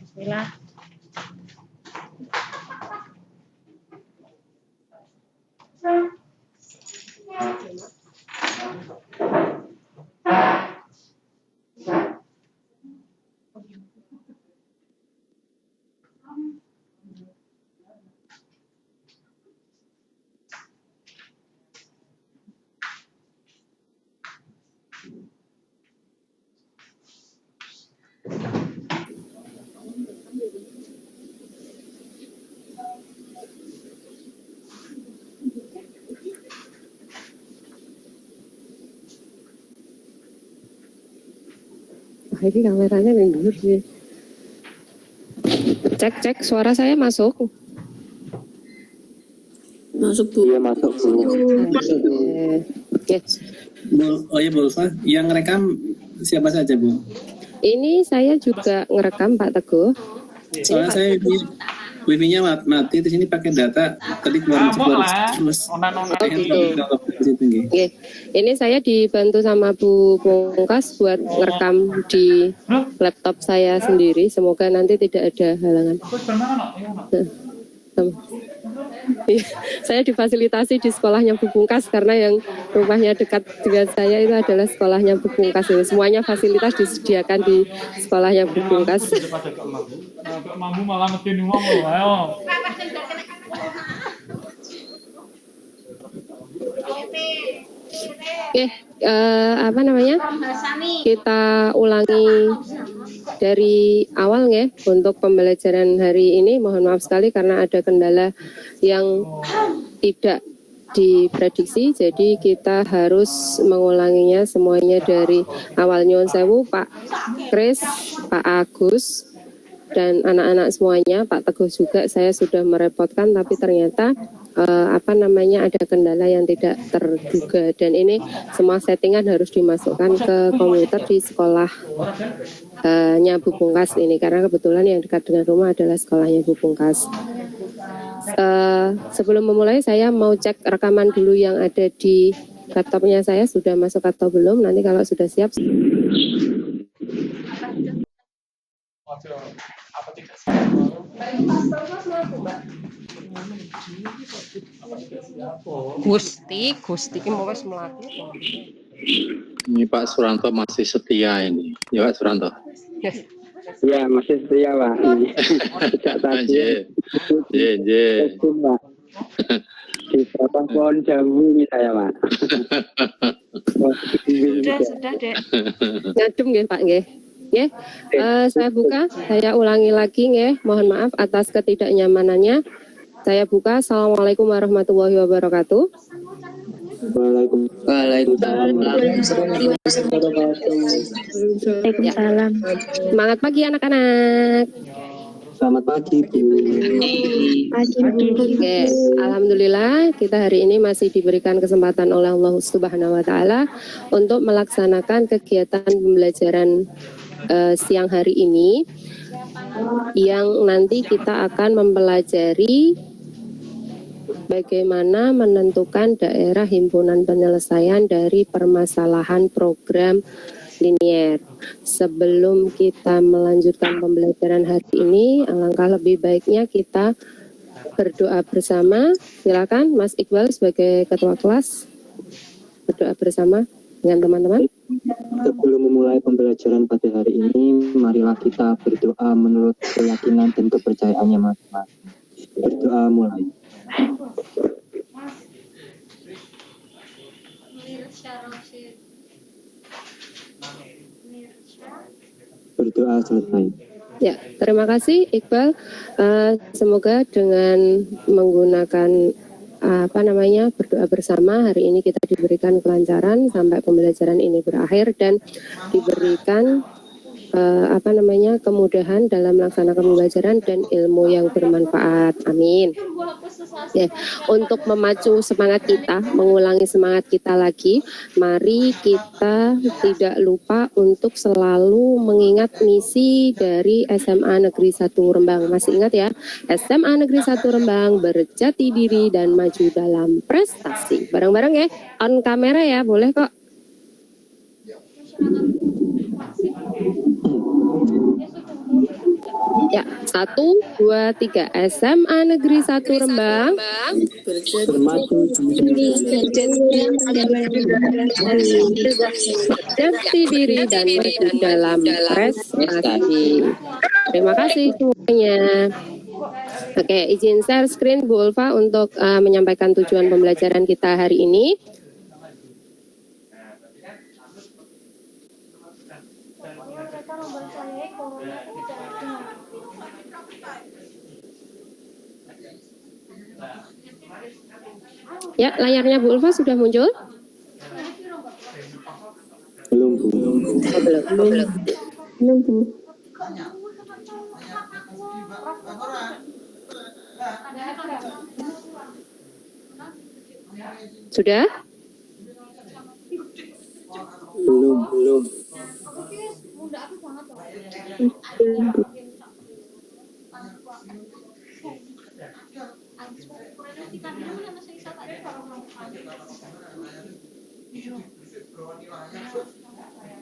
Bismillah. Ini kameranya mundur sih. Cek suara saya masuk. Masuk Bu. Iya masuk Bu. Oke. Oh iya Bu Ulfa, yang rekam siapa saja Bu? Ini saya juga ngerekam Pak Teguh. Soalnya saya wifi-nya mati, di sini pakai data tadi keluar terus. Oke. Ini saya dibantu sama Bu Pungkas buat ngerekam di laptop saya sendiri. Semoga nanti tidak ada halangan. Saya difasilitasi di sekolahnya Bu Pungkas karena yang rumahnya dekat dengan saya itu adalah sekolahnya Bu Pungkas. Semuanya fasilitas disediakan di sekolahnya Bu Pungkas. Mampu malah mesti ngomong loh. Oke, apa namanya? Kita ulangi dari awal ya untuk pembelajaran hari ini. Mohon maaf sekali karena ada kendala yang tidak diprediksi, jadi kita harus mengulanginya semuanya dari awal. Nyuwun sewu Pak Kris, Pak Agus, dan anak-anak semuanya, Pak Teguh juga saya sudah merepotkan, tapi ternyata ada kendala yang tidak terduga, dan ini semua settingan harus dimasukkan ke komputer di sekolahnya Bu Pungkas ini, karena kebetulan yang dekat dengan rumah adalah sekolahnya Bu Pungkas. Sebelum memulai saya mau cek rekaman dulu yang ada di laptopnya saya sudah masuk atau belum. Nanti kalau sudah siap. Gusti mau wes melaku. Ini Pak Suranto masih setia ini. Ya Pak Suranto. Yes. Ya masih setia Pak. Sejak tadi. Di batang pohon jambu ini saya Pak. Sudah Dek. Ngadem nggih Pak nggih. Nggih. Saya buka, saya ulangi lagi nggih. Mohon maaf atas ketidaknyamanannya. Saya buka. Assalamualaikum warahmatullahi wabarakatuh. Waalaikumsalam. Semangat pagi anak-anak. Selamat pagi Bu. Oke, alhamdulillah kita hari ini masih diberikan kesempatan oleh Allah Subhanahu wa taala untuk melaksanakan kegiatan pembelajaran siang hari ini, yang nanti kita akan mempelajari bagaimana menentukan daerah himpunan penyelesaian dari permasalahan program linier. Sebelum kita melanjutkan pembelajaran hari ini, alangkah lebih baiknya kita berdoa bersama. Silakan Mas Iqbal sebagai ketua kelas berdoa bersama dengan teman-teman. Sebelum memulai pembelajaran pada hari ini, marilah kita berdoa menurut keyakinan dan kepercayaannya masing-masing. Berdoa mulai. Berdoa selesai. Ya, terima kasih Iqbal. Semoga dengan menggunakan berdoa bersama hari ini kita diberikan kelancaran sampai pembelajaran ini berakhir dan diberikan kemudahan dalam melaksanakan pembelajaran dan ilmu yang bermanfaat. Amin. Ya, untuk memacu semangat kita, mengulangi semangat kita lagi, mari kita tidak lupa untuk selalu mengingat misi dari SMA Negeri 1 Rembang. Masih ingat ya? SMA Negeri 1 Rembang berjati diri dan maju dalam prestasi. Bareng-bareng ya, on kamera ya, boleh kok. Ya, 1, 2, 3. SMA Negeri 1 Rembang. termasuk Jati diri dan maju dalam prestasi. Terima kasih semuanya. Oke, izin share screen Bu Ulfa untuk menyampaikan tujuan pembelajaran kita hari ini. Ya, layarnya Bu Ulfa sudah muncul? belum Bu. Belum, Bu. Sudah? Belum.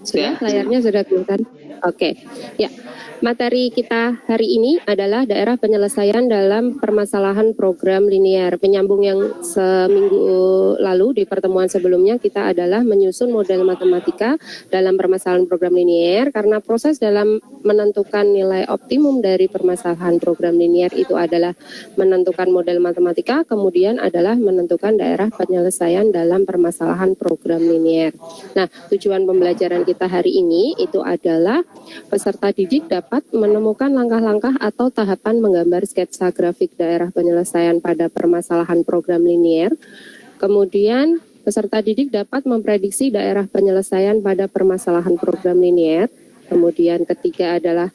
Sudah, layarnya sudah kelihatan. Oke, ya. Materi kita hari ini adalah daerah penyelesaian dalam permasalahan program linear. Penyambung yang seminggu lalu di pertemuan sebelumnya kita adalah menyusun model matematika dalam permasalahan program linear, karena proses dalam menentukan nilai optimum dari permasalahan program linear itu adalah menentukan model matematika, kemudian adalah menentukan daerah penyelesaian dalam permasalahan program linear. Nah, tujuan pembelajaran kita hari ini itu adalah peserta didik dapat menemukan langkah-langkah atau tahapan menggambar sketsa grafik daerah penyelesaian pada permasalahan program linear. Kemudian peserta didik dapat memprediksi daerah penyelesaian pada permasalahan program linear. Kemudian ketiga adalah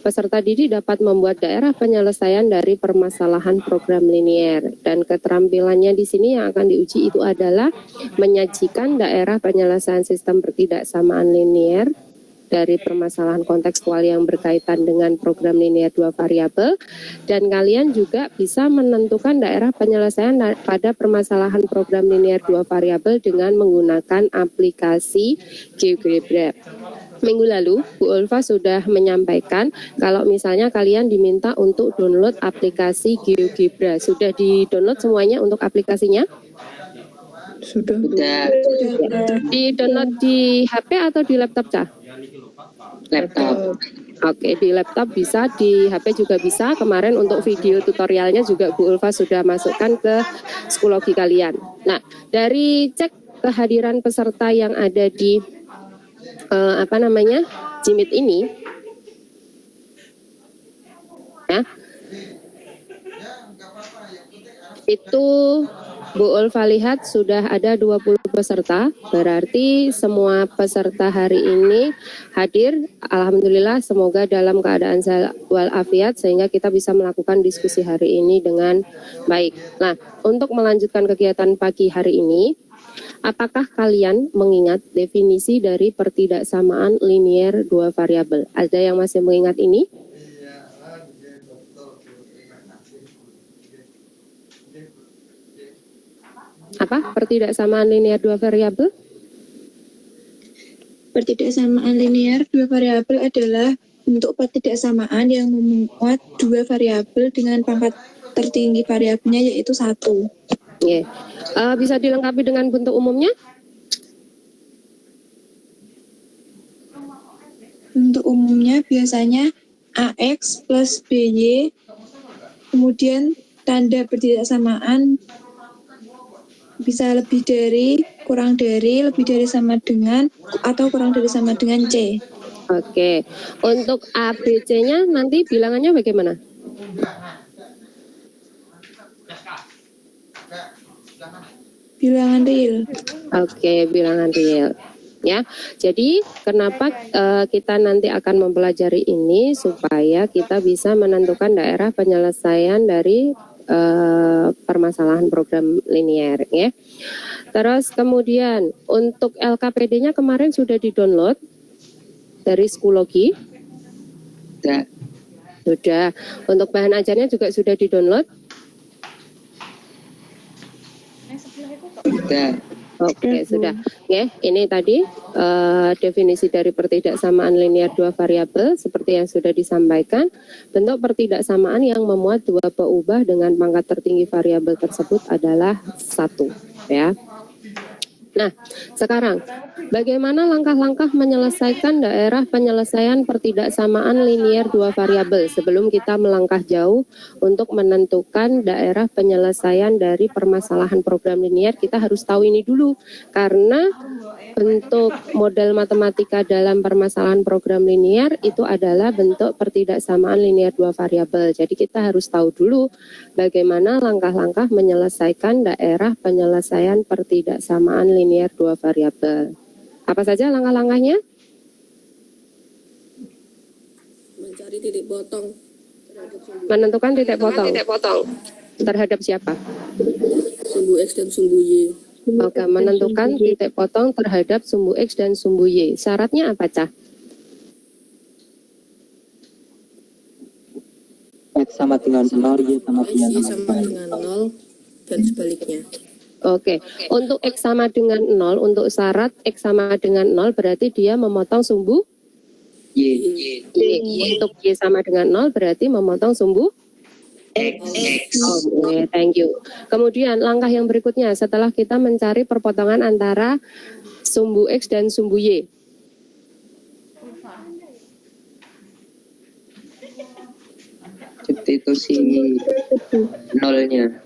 peserta didik dapat membuat daerah penyelesaian dari permasalahan program linear, dan keterampilannya di sini yang akan diuji itu adalah menyajikan daerah penyelesaian sistem pertidaksamaan linear dari permasalahan kontekstual yang berkaitan dengan program linear 2 variabel, dan kalian juga bisa menentukan daerah penyelesaian pada permasalahan program linear 2 variabel dengan menggunakan aplikasi GeoGebra. Minggu lalu, Bu Ulfa sudah menyampaikan kalau misalnya kalian diminta untuk download aplikasi GeoGebra. Sudah di-download semuanya untuk aplikasinya? Sudah. Di-download di HP atau di laptop, Cah? Laptop. Oke, di laptop bisa, di HP juga bisa. Kemarin untuk video tutorialnya juga Bu Ulfa sudah masukkan ke Schoology kalian. Nah, dari cek kehadiran peserta yang ada di Jimit ini, ya, itu Bu Ulfa lihat sudah ada 20 peserta, berarti semua peserta hari ini hadir. Alhamdulillah, semoga dalam keadaan sehat walafiat sehingga kita bisa melakukan diskusi hari ini dengan baik. Nah, untuk melanjutkan kegiatan pagi hari ini, apakah kalian mengingat definisi dari pertidaksamaan linear 2 variabel? Ada yang masih mengingat ini? Apa pertidaksamaan linear 2 variabel? Pertidaksamaan linear 2 variabel adalah bentuk pertidaksamaan yang memuat 2 variabel dengan pangkat tertinggi variabelnya yaitu 1. Yeah. Bisa dilengkapi dengan bentuk umumnya? Bentuk umumnya biasanya AX plus BY, kemudian tanda pertidaksamaan bisa lebih dari, kurang dari, lebih dari sama dengan, atau kurang dari sama dengan C. Oke, untuk ABC-nya nanti bilangannya bagaimana? Bilangan real. Oke, bilangan real. Ya, jadi kenapa kita nanti akan mempelajari ini supaya kita bisa menentukan daerah penyelesaian dari permasalahan program linear, ya. Terus kemudian untuk LKPD-nya kemarin sudah di-download dari Schoology. Sudah. Untuk bahan ajarnya juga sudah di-download. Oke, sudah. Ya, ini tadi definisi dari pertidaksamaan linear dua variabel seperti yang sudah disampaikan. Bentuk pertidaksamaan yang memuat dua peubah dengan pangkat tertinggi variabel tersebut adalah 1, ya. Nah, sekarang bagaimana langkah-langkah menyelesaikan daerah penyelesaian pertidaksamaan linear dua variabel sebelum kita melangkah jauh untuk menentukan daerah penyelesaian dari permasalahan program linear? Kita harus tahu ini dulu karena bentuk model matematika dalam permasalahan program linear itu adalah bentuk pertidaksamaan linear dua variabel. Jadi kita harus tahu dulu bagaimana langkah-langkah menyelesaikan daerah penyelesaian pertidaksamaan linear dua variabel. Apa saja langkah-langkahnya? Mencari titik potong. Menentukan titik potong. Terhadap siapa? Sumbu X dan sumbu Y. Oke, menentukan titik potong terhadap sumbu X dan sumbu Y. Syaratnya apa, Cah? X sama dengan 0, Y sama dengan Y sama dengan 0 dan sebaliknya. Oke, untuk X sama dengan 0, untuk syarat X sama dengan 0 berarti dia memotong sumbu Y. Y. Untuk Y sama dengan 0 berarti memotong sumbu X. Oke, thank you. Kemudian langkah yang berikutnya setelah kita mencari perpotongan antara sumbu X dan sumbu Y. Substitusi nolnya.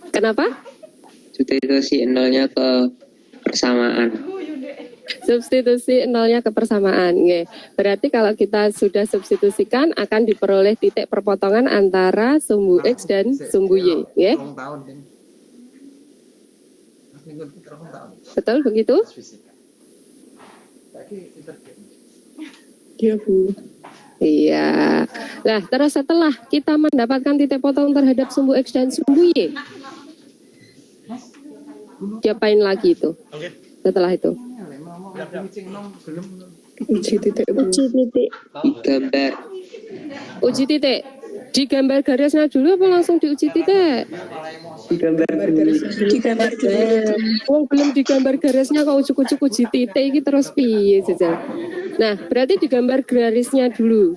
Kenapa? Substitusi nolnya ke persamaan. Substitusi nolnya ke persamaan. Nggih. Berarti kalau kita sudah substitusikan akan diperoleh titik perpotongan antara sumbu X dan sumbu Y. Nggih. Betul begitu? Iya, Bu. Iya. Nah, terus setelah kita mendapatkan titik potong terhadap sumbu X dan sumbu Y, diapain lagi itu? Setelah itu? Uji titik. Gambar. Uji titik. Digambar garisnya dulu apa langsung diuji titik? Digambar garis. Oh, belum digambar garisnya kok ujuk-ujuk uji titik iki terus piye jajal. Nah, berarti digambar garisnya dulu,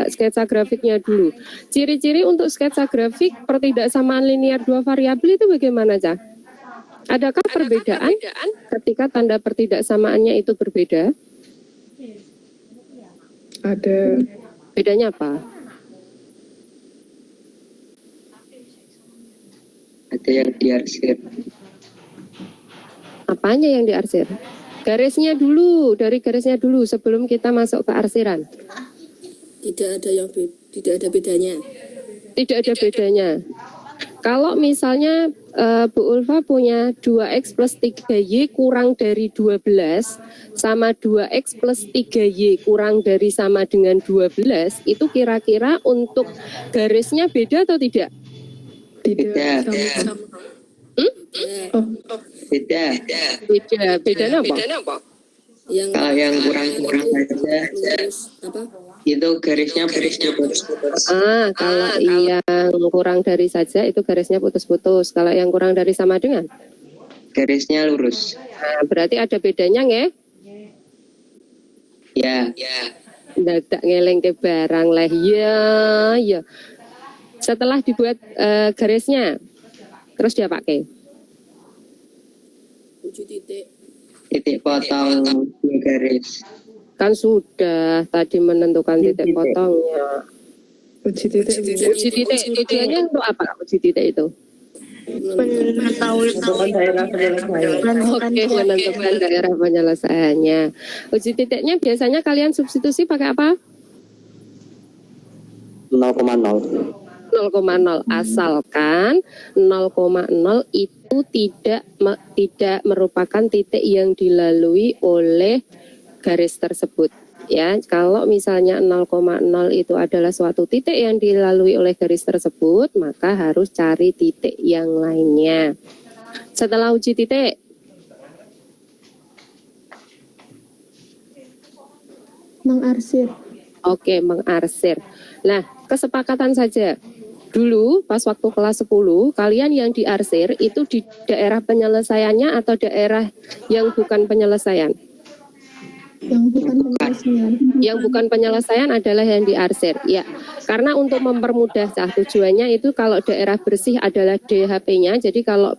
sketsa grafiknya dulu. Ciri-ciri untuk sketsa grafik pertidaksamaan linear dua variabel itu bagaimana, Cah? Adakah perbedaan ketika tanda pertidaksamaannya itu berbeda? Ada. Bedanya apa? Ada yang diarsir. Apanya yang diarsir? Garisnya dulu, dari garisnya dulu sebelum kita masuk ke arsiran. Tidak ada bedanya. Tidak ada bedanya. Kalau misalnya Bu Ulfa punya 2X plus 3Y kurang dari 12 sama 2X plus 3Y kurang dari sama dengan 12, itu kira-kira untuk garisnya beda atau tidak? Beda. Beda. Bedanya apa? Kalau yang kurang saja itu garisnya putus-putus. Kalau yang kurang dari saja itu garisnya putus-putus. Kalau yang kurang dari sama dengan? Garisnya lurus. Nah, berarti ada bedanya nggak? Ya. Dadak ngeleng ke barang lah. Ya. Setelah dibuat garisnya, terus dia pakai Uji titik. Titik potong dua garis. kan sudah tadi menentukan titik potongnya. Uji titik. Uji titik tujuannya untuk apa uji titik itu? Menentukan daerah penyelesaian. Oke, menentukan daerah penyelesaiannya. Uji titiknya biasanya kalian substitusi pakai apa? 0,0. 0,0 asalkan 0,0 itu tidak merupakan titik yang dilalui oleh garis tersebut. Ya, kalau misalnya 0,0 itu adalah suatu titik yang dilalui oleh garis tersebut, maka harus cari titik yang lainnya. Setelah uji titik, Mengarsir. oke, mengarsir. Nah, kesepakatan saja. dulu pas waktu kelas 10, kalian yang diarsir itu di daerah penyelesaiannya atau daerah yang bukan penyelesaian? Yang bukan penyelesaian. Yang bukan penyelesaian adalah yang diarsir. Ya, karena untuk mempermudah tujuannya itu kalau daerah bersih adalah DHP-nya. Jadi kalau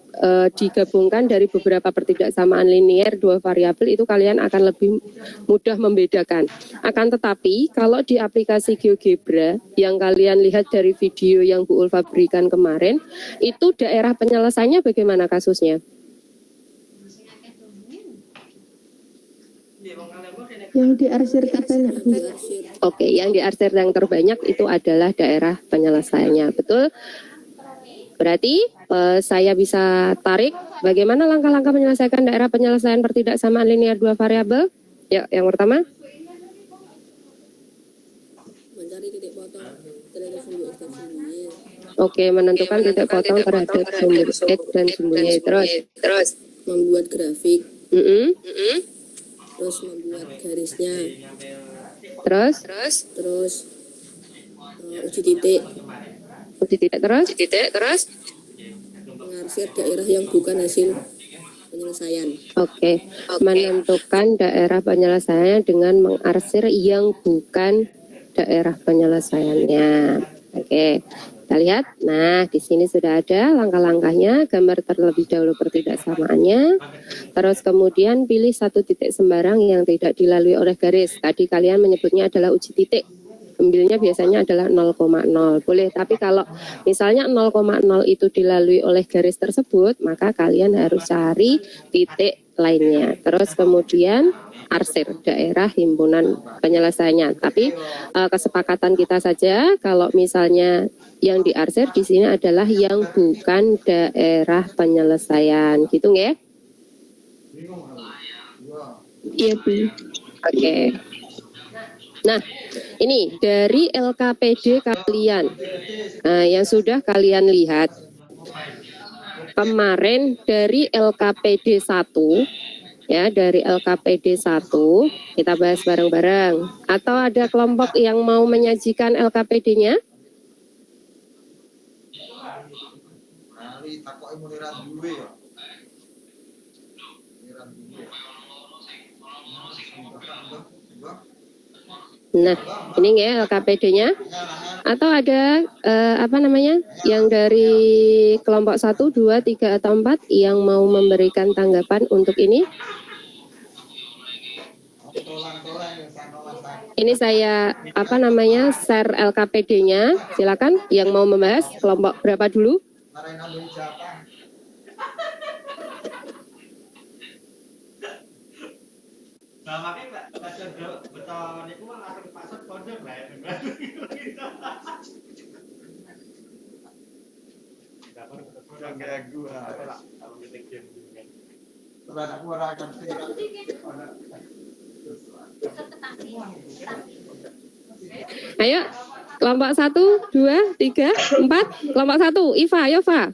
digabungkan dari beberapa pertidaksamaan linier dua variabel itu kalian akan lebih mudah membedakan. Akan tetapi kalau di aplikasi GeoGebra yang kalian lihat dari video yang Bu Ulfa berikan kemarin, itu daerah penyelesaiannya bagaimana kasusnya? Yang diarsir terbanyak. Oke, yang diarsir yang terbanyak itu adalah daerah penyelesaiannya, betul? Berarti saya bisa tarik bagaimana langkah-langkah menyelesaikan daerah penyelesaian pertidaksamaan linear dua variabel? Ya, yang pertama. Mencari titik potong terhadap sumbu X dan sumbu Y. Oke, menentukan titik potong terhadap sumbu X dan sumbu Y. Terus Membuat grafik. Terus membuat garisnya. Terus Uji titik. Terus. Mengarsir daerah yang bukan hasil penyelesaian. Oke, menentukan daerah penyelesaiannya dengan mengarsir yang bukan daerah penyelesaiannya. Oke, kita lihat. Nah, di sini sudah ada langkah-langkahnya, gambar terlebih dahulu pertidaksamaannya. Terus kemudian pilih satu titik sembarang yang tidak dilalui oleh garis. Tadi kalian menyebutnya adalah uji titik. Ambilnya biasanya adalah 0,0. Boleh, tapi kalau misalnya 0,0 itu dilalui oleh garis tersebut, maka kalian harus cari titik lainnya. Terus kemudian arsir daerah himpunan penyelesaiannya. Tapi kesepakatan kita saja kalau misalnya yang diarsir di sini adalah yang bukan daerah penyelesaian, gitu nggih? Iya, Bu. Oke. Nah, ini dari LKPD kalian yang sudah kalian lihat kemarin dari LKPD 1 ya, dari LKPD 1 kita bahas bareng-bareng. Atau ada kelompok yang mau menyajikan LKPD-nya? Nah, ini ya LKPD-nya. Atau ada yang dari kelompok 1, 2, 3 atau 4 yang mau memberikan tanggapan untuk ini? Ini saya share LKPD-nya. Silakan yang mau membahas kelompok berapa dulu? Ayo, kelompok 1, 2, 3, 4. Kelompok 1, Iva, ayo Iva.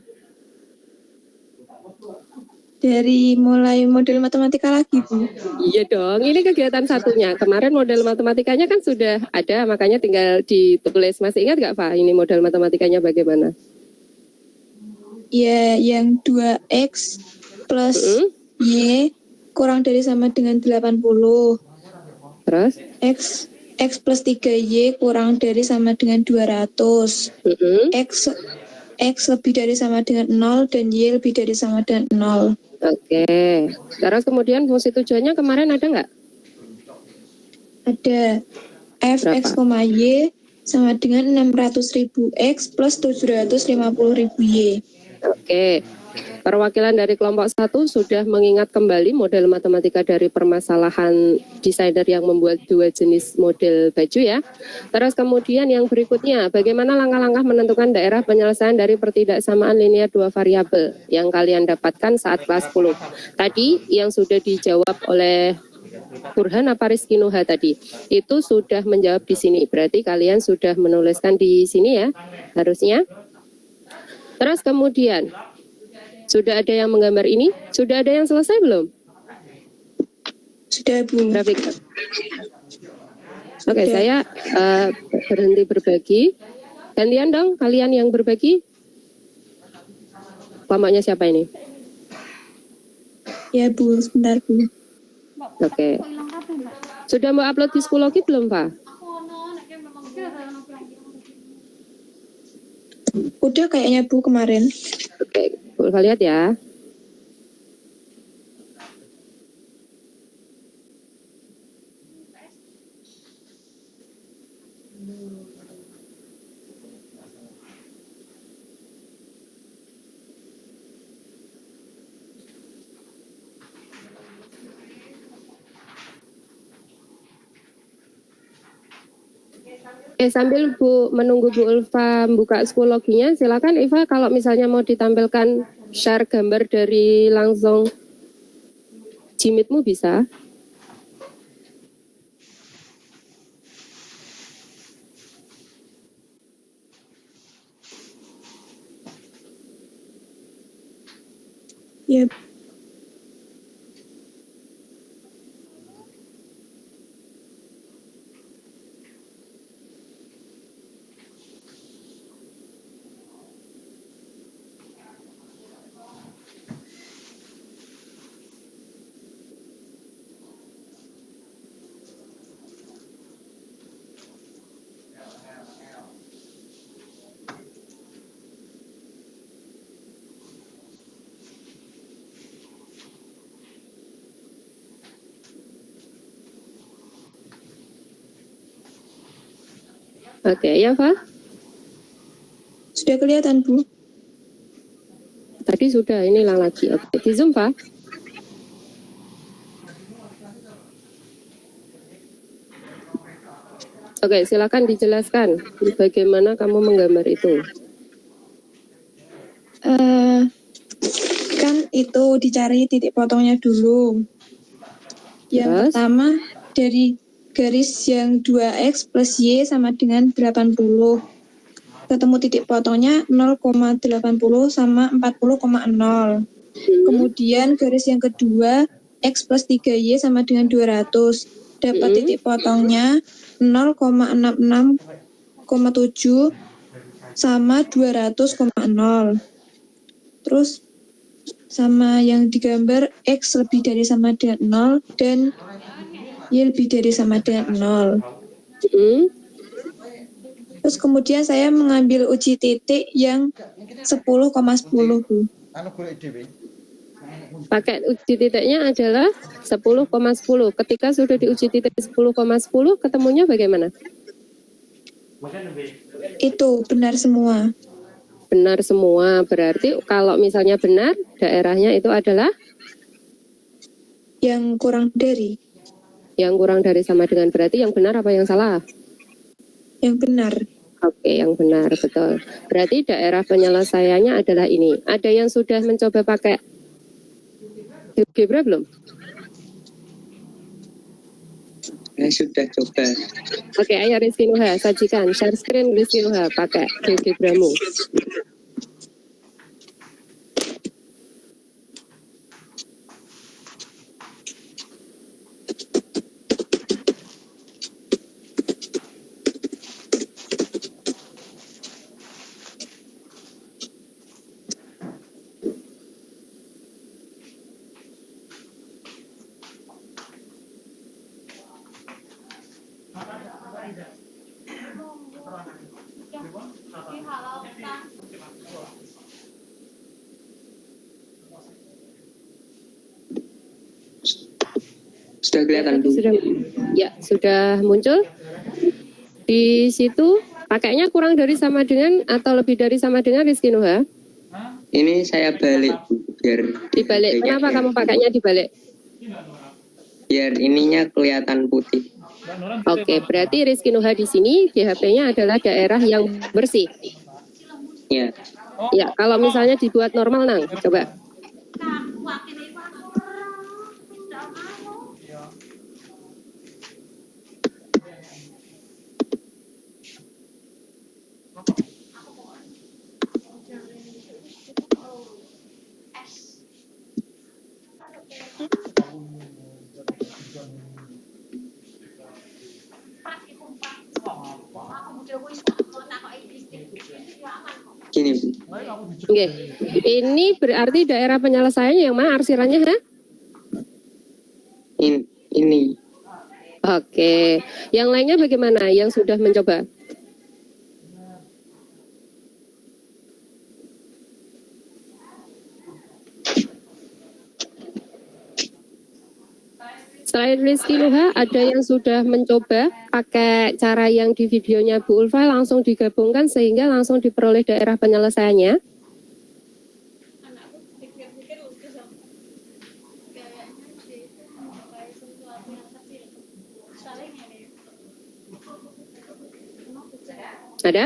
Dari mulai model matematika lagi, Bu. Iya dong, ini kegiatan satunya. Kemarin model matematikanya kan sudah ada, makanya tinggal ditulis. Masih ingat nggak, Pak, ini model matematikanya bagaimana? Ya, yang 2X plus Y kurang dari sama dengan 80. Terus? X plus 3Y kurang dari sama dengan 200. X lebih dari sama dengan 0 dan Y lebih dari sama dengan 0. Oke. Terus kemudian fungsi tujuannya kemarin ada nggak? Ada. Fx, Y sama dengan 600.000 X plus 750.000 Y. Oke. Perwakilan dari kelompok 1 sudah mengingat kembali model matematika dari permasalahan desainer yang membuat dua jenis model baju ya. Terus kemudian yang berikutnya, bagaimana langkah-langkah menentukan daerah penyelesaian dari pertidaksamaan linear dua variabel yang kalian dapatkan saat kelas 10. Tadi yang sudah dijawab oleh Burhan apa Rizky Nuha tadi, itu sudah menjawab di sini. Berarti kalian sudah menuliskan di sini ya, harusnya. Terus kemudian, sudah ada yang menggambar ini? Sudah ada yang selesai belum? Sudah, Bu. Oke, saya berhenti berbagi. Gantian dong kalian yang berbagi. Kelompoknya siapa ini? Ya Bu, sebentar Bu. Oke. Sudah mau upload di Schoology belum, Pak? Udah kayaknya Bu kemarin. Oke, boleh lihat ya. Sambil Bu menunggu Bu Ulfa buka Schoology-nya, silakan Eva kalau misalnya mau ditampilkan share gambar dari langsung Jimit-mu bisa. Ya. Oke, ya Pak? Sudah kelihatan Bu? Tadi sudah, ini hilang lagi. Oke, di Zoom Pak? Oke, silakan dijelaskan bagaimana kamu menggambar itu. Kan itu dicari titik potongnya dulu. Yang Terus? pertama dari garis yang 2x plus y sama dengan 80. Ketemu titik potongnya 0,80 sama 40,0. Kemudian garis yang kedua x plus 3y sama dengan 200. Dapat titik potongnya 0,66,7 sama 200,0. Terus sama yang digambar x lebih dari sama dengan 0 dan y lebih dari sama dengan 0. Terus kemudian saya mengambil uji titik yang 10,10 Bu. Pakai uji titiknya adalah 10,10. Ketika sudah diuji titik 10,10, ketemunya bagaimana? Itu benar semua. Benar semua. Berarti kalau misalnya benar, daerahnya itu adalah Yang kurang dari. yang kurang dari sama dengan, berarti yang benar apa yang salah? Yang benar. Oke, yang benar, betul. Berarti daerah penyelesaiannya adalah ini. Ada yang sudah mencoba pakai GeoGebra belum? Saya sudah coba. Oke, ayo Rizky Nuha, sajikan. Share screen Rizky Nuha, pakai GeoGebra-mu. Sudah kelihatan Bu. Sudah muncul. Di situ pakainya kurang dari sama dengan atau lebih dari sama dengan Rizky Nuha? Ini saya balik Bu, biar Dibalik. Kenapa kamu pakainya dibalik? biar ininya kelihatan putih. Oke, berarti Rizky Nuha di sini di HP-nya adalah daerah yang bersih. Ya. Ya, kalau misalnya dibuat normal, Nang, coba. Gini Bu. Oke. Ini berarti daerah penyelesaiannya yang mana arsirannya, ha? Ini. Oke. Yang lainnya bagaimana? Yang sudah mencoba? Selain Rizky Nuha, ada yang sudah mencoba pakai cara yang di videonya Bu Ulfa langsung digabungkan sehingga langsung diperoleh daerah penyelesaiannya? Ada?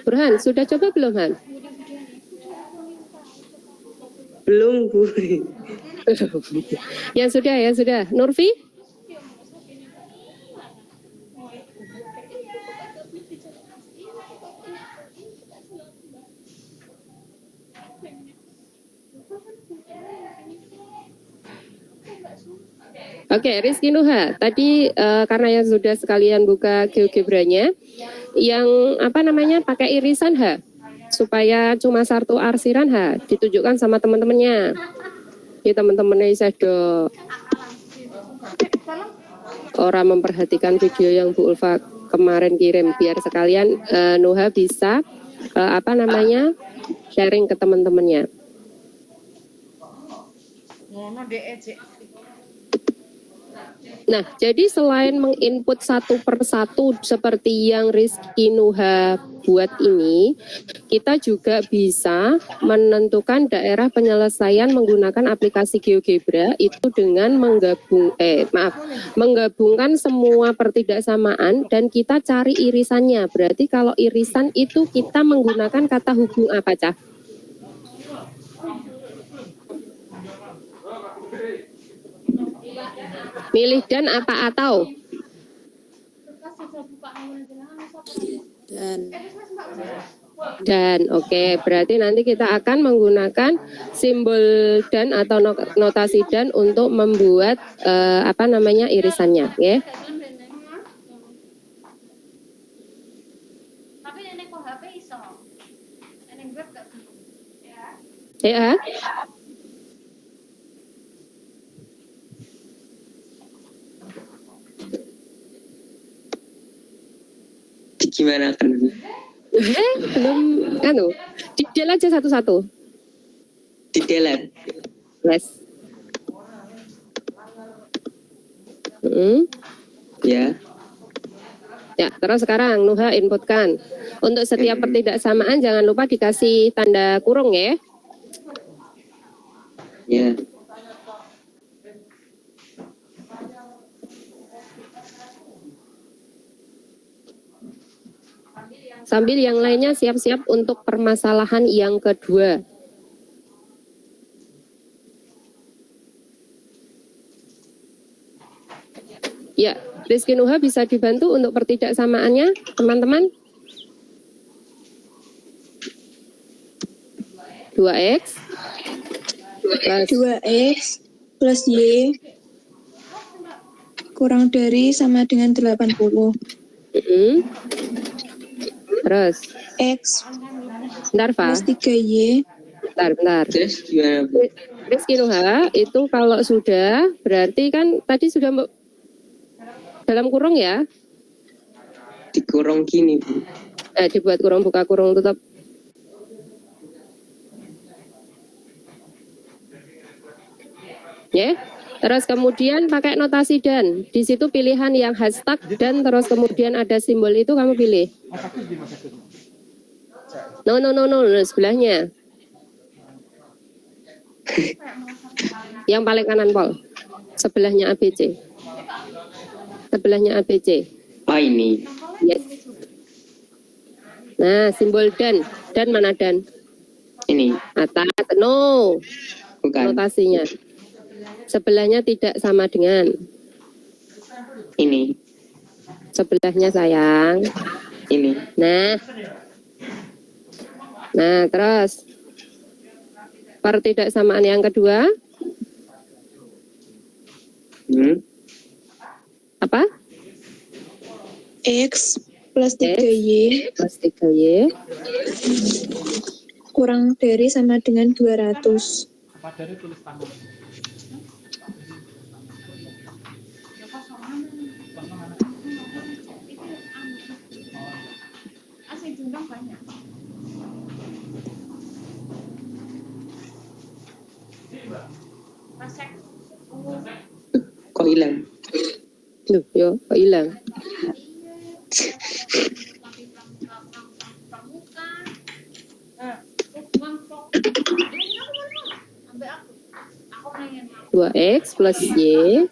Burhan, sudah coba belum, Han? Belum Bu. Yang sudah. Nurfi? Oke, Rizky Nuha. Tadi karena yang sudah sekalian buka GeoGebranya, yang pakai irisan ha, supaya cuma satu arsiran ha, ditunjukkan sama teman-temannya. Ini teman-temannya Isado. Orang memperhatikan video yang Bu Ulfa kemarin kirim, biar sekalian Nuha bisa sharing ke teman-temannya. Nah, jadi selain menginput satu persatu seperti yang Rizky Nuha buat ini, kita juga bisa menentukan daerah penyelesaian menggunakan aplikasi GeoGebra itu dengan menggabungkan semua pertidaksamaan dan kita cari irisannya. Berarti kalau irisan itu kita menggunakan kata hubung apa, Cah? Milih dan apa atau? Dan oke, berarti nanti kita akan menggunakan simbol dan atau notasi dan untuk membuat irisannya, ya. Ya. Gimana kan? Belum detail aja satu-satu. Detail. Yes. Ya. Ya, terus sekarang Nuha inputkan. Untuk setiap pertidaksamaan jangan lupa dikasih tanda kurung ya. Ya. Sambil yang lainnya siap-siap untuk permasalahan yang kedua. Ya, Rizky Nuha bisa dibantu untuk pertidaksamaannya, teman-teman? 2x plus Y kurang dari sama dengan 80. Terus X bentar, Fa. plus 3Y. Bentar. Terus gimana? Rizky Nuha itu kalau sudah berarti kan tadi sudah dalam kurung ya? Dikurung gini, Bu. Dibuat kurung, buka kurung, tutup. Ya. Terus kemudian pakai notasi dan. Di situ pilihan yang hashtag dan terus kemudian ada simbol itu kamu pilih. No, sebelahnya. Yang paling kanan, Pol. Sebelahnya ABC. Sebelahnya ABC. Oh, ini. Yes. Nah, simbol dan. Dan mana dan? Ini. Atas. No. Bukan. Notasinya. Sebelahnya tidak sama dengan. Ini. Sebelahnya sayang. Ini. Nah, terus. Pertidaksamaan yang kedua. Apa? X plus 3Y Plus 3Y kurang dari sama dengan 200. Apa dari tulis tangan? Kok hilang? Loh, yo, kok hilang? Dua X plus Y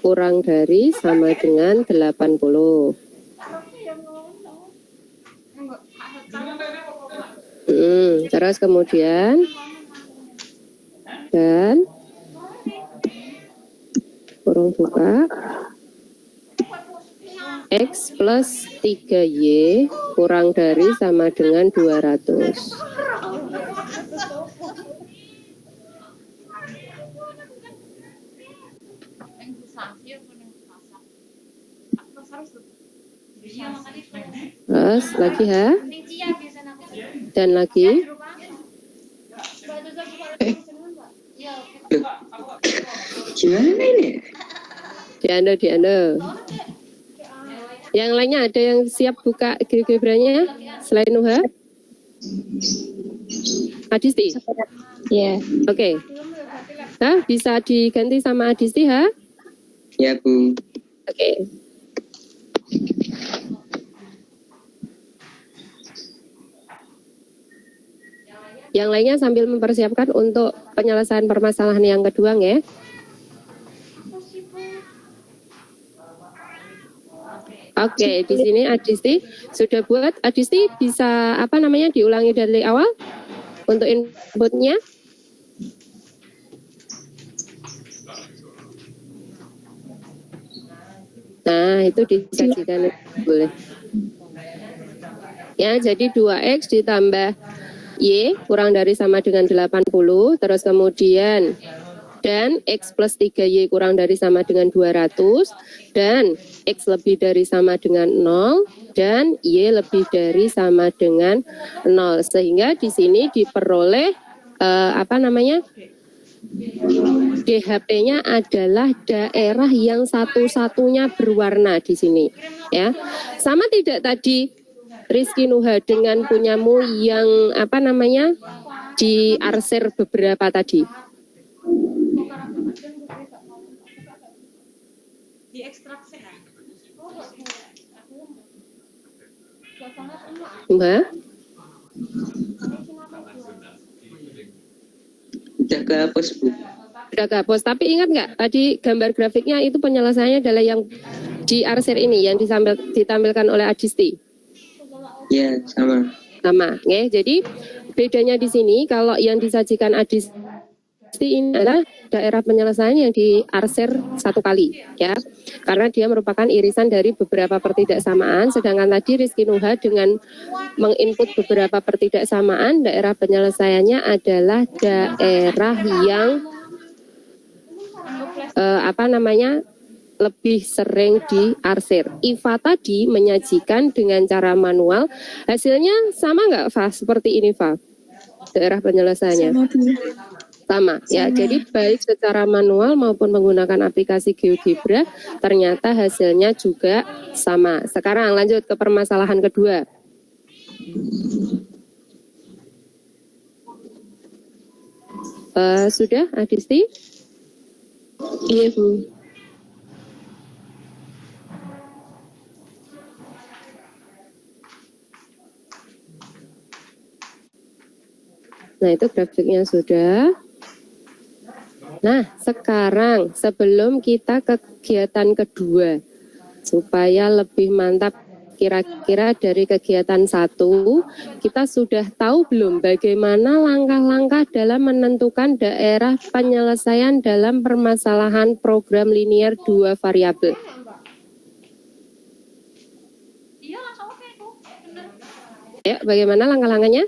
kurang dari sama dengan 80. Terus kemudian dan kurung buka X plus 3Y kurang dari sama dengan 200. Terus lagi ha? Dan lagi? Gimana ini? Di Anda. Yang lainnya ada yang siap buka geogebranya selain Nuha? Adisti? Ya. Oke. Hah, bisa diganti sama Adisti ha? Ya, Bu. Oke. Yang lainnya sambil mempersiapkan untuk penyelesaian permasalahan yang kedua ya. Oke, di sini Adisti sudah buat. Adisti bisa apa namanya diulangi dari awal untuk inputnya. Nah, itu disajikan boleh. Ya, jadi 2X ditambah Y kurang dari sama dengan 80, terus kemudian dan X plus 3Y kurang dari sama dengan 200, dan X lebih dari sama dengan 0, dan Y lebih dari sama dengan 0. Sehingga di sini diperoleh DHP-nya adalah daerah yang satu-satunya berwarna di sini. Ya, sama tidak tadi Rizky Nuha dengan punyamu yang diarsir beberapa tadi? Mbak? Udah kehapus, Bu. Udah kehapus, tapi ingat nggak tadi gambar grafiknya itu penyelesaiannya adalah yang diarsir ini, yang ditampilkan oleh Adisti? Ya, sama. Sama, ya. Jadi bedanya di sini kalau yang disajikan Adisti ini adalah daerah penyelesaian yang diarsir satu kali, ya, karena dia merupakan irisan dari beberapa pertidaksamaan. Sedangkan tadi Rizky Nuha dengan menginput beberapa pertidaksamaan, daerah penyelesaiannya adalah daerah yang lebih sering diarsir. Iva tadi menyajikan dengan cara manual, hasilnya sama nggak, Fa? Seperti ini, Fa? Daerah penyelesaiannya sama, ya. Jadi baik secara manual maupun menggunakan aplikasi GeoGebra, ternyata hasilnya juga sama. Sekarang lanjut ke permasalahan kedua. Sudah, Adisti? Iya, Bu. Nah, itu grafiknya sudah. Nah, sekarang sebelum kita ke kegiatan kedua, supaya lebih mantap kira-kira dari kegiatan 1, kita sudah tahu belum bagaimana langkah-langkah dalam menentukan daerah penyelesaian dalam permasalahan program linear 2 variabel? Ya, bagaimana langkah-langkahnya?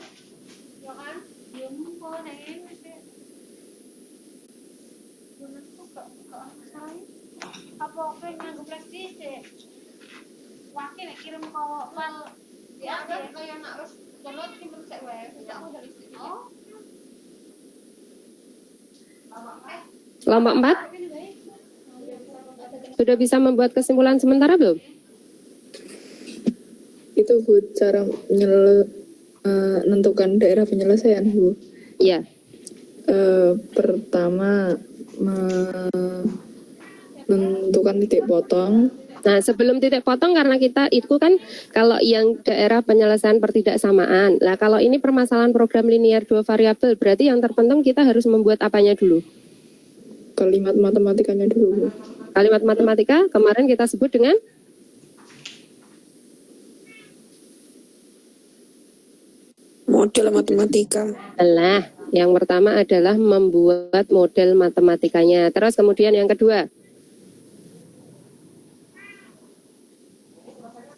Kelompok 4 sudah bisa membuat kesimpulan sementara belum? Itu Bu, cara menentukan daerah penyelesaian Bu. Iya. Pertama menentukan titik potong. Nah, sebelum titik potong, karena kita itu kan kalau yang daerah penyelesaian pertidaksamaan. Nah, kalau ini permasalahan program linear 2 variabel, berarti yang terpenting kita harus membuat apanya dulu? Kalimat matematikanya dulu Bu. Kalimat matematika kemarin kita sebut dengan model matematika. Nah, yang pertama adalah membuat model matematikanya. Terus kemudian yang kedua.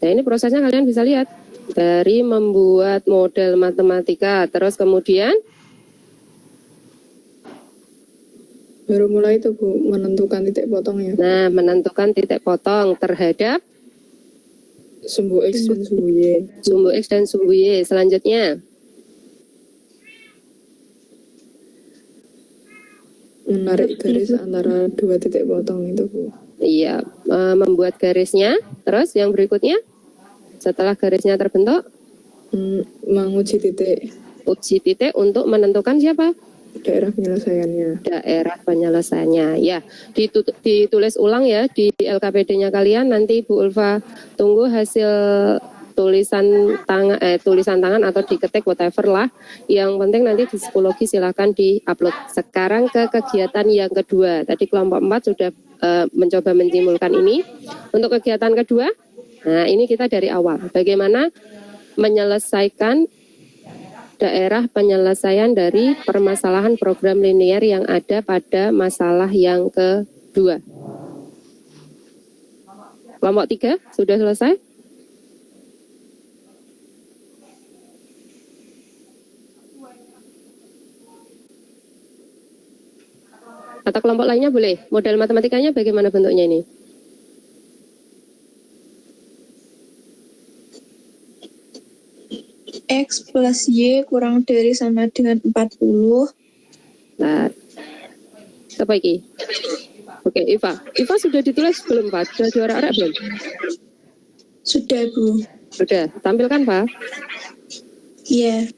Nah, ini prosesnya kalian bisa lihat. Dari membuat model matematika, terus kemudian baru mulai itu Bu, menentukan titik potongnya. nah, menentukan titik potong terhadap Sumbu X dan sumbu Y. sumbu X dan sumbu Y. Selanjutnya, menarik garis antara dua titik potong itu Bu. iya, membuat garisnya. Terus yang berikutnya, setelah garisnya terbentuk, Menguji titik uji titik untuk menentukan siapa? daerah penyelesaiannya. Daerah penyelesaiannya. Ya, ditulis ulang ya di LKPD-nya kalian. Nanti Bu Ulfa tunggu hasil tulisan tangan atau diketik whatever lah. Yang penting nanti di psikologi silahkan di-upload. Sekarang ke kegiatan yang kedua. Tadi kelompok 4 sudah mencoba menyimpulkan ini. Untuk kegiatan kedua, nah ini kita dari awal. Bagaimana menyelesaikan daerah penyelesaian dari permasalahan program linear yang ada pada masalah yang kedua. Kelompok 3 sudah selesai? Atau kelompok lainnya boleh? Model matematikanya bagaimana bentuknya ini? X plus Y kurang dari sama dengan 40. Nah, apa iki? Oke, Iva. Iva sudah ditulis belum, Pak? Sudah diarak-arak belum? Sudah, Bu. Sudah. Tampilkan, Pak. Iya.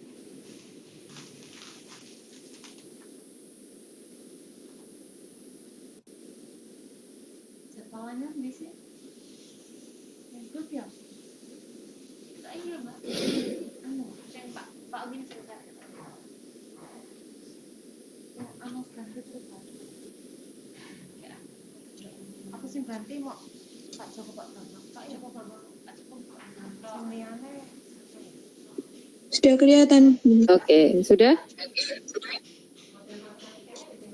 Sudah kelihatan, Bu. Oke, sudah?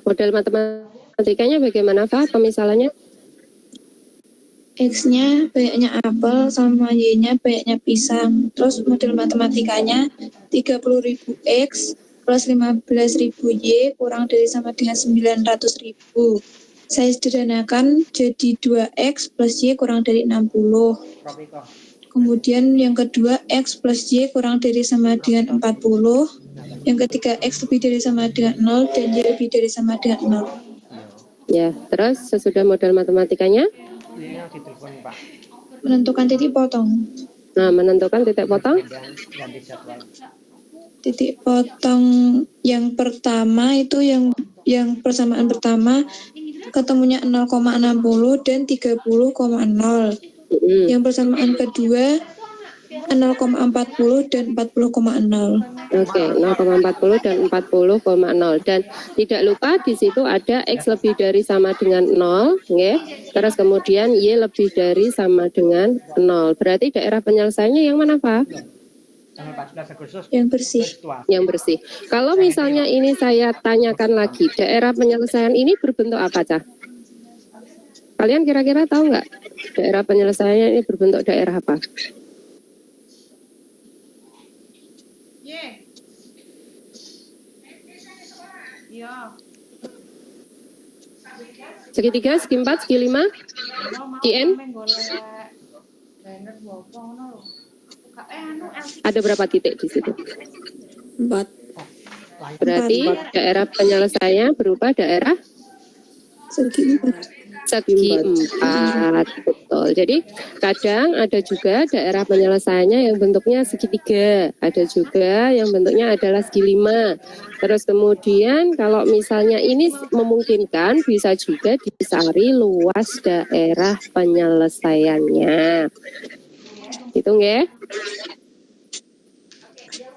Model matematikanya bagaimana, Pak? Pemisalannya? X-nya banyaknya apel sama Y-nya banyaknya pisang. Terus model matematikanya 30.000 X plus 15.000 Y kurang dari sama dengan 900.000. Saya sederhanakan jadi 2X plus Y kurang dari 60. Kemudian yang kedua X plus Y kurang dari sama dengan 40. Yang ketiga X lebih dari sama dengan 0 dan Y lebih dari sama dengan 0. Ya, terus sesudah model matematikanya? Menentukan titik potong. Nah, menentukan titik potong? Titik potong yang pertama itu yang persamaan pertama ketemunya 0,60 dan 30,0. Yang persamaan kedua 0,40 dan 40,0. Oke, 0,40 dan 40,0. Dan tidak lupa di situ ada X lebih dari sama dengan 0, okay? Terus kemudian Y lebih dari sama dengan 0. Berarti daerah penyelesaiannya yang mana, Pak? Yang bersih. Yang bersih. Kalau misalnya ini saya tanyakan lagi, daerah penyelesaian ini berbentuk apa, Cah? Kalian kira-kira tahu nggak? Daerah penyelesaiannya ini berbentuk daerah apa? Segi 3, segi 4, segi 5, IN. Ada berapa titik di situ? 4. Berarti daerah penyelesaiannya berupa daerah Segi 4. segi 4, betul. Jadi kadang ada juga daerah penyelesaiannya yang bentuknya segitiga, ada juga yang bentuknya adalah segi 5. Terus kemudian kalau misalnya ini memungkinkan bisa juga dicari luas daerah penyelesaiannya. Hitung ya.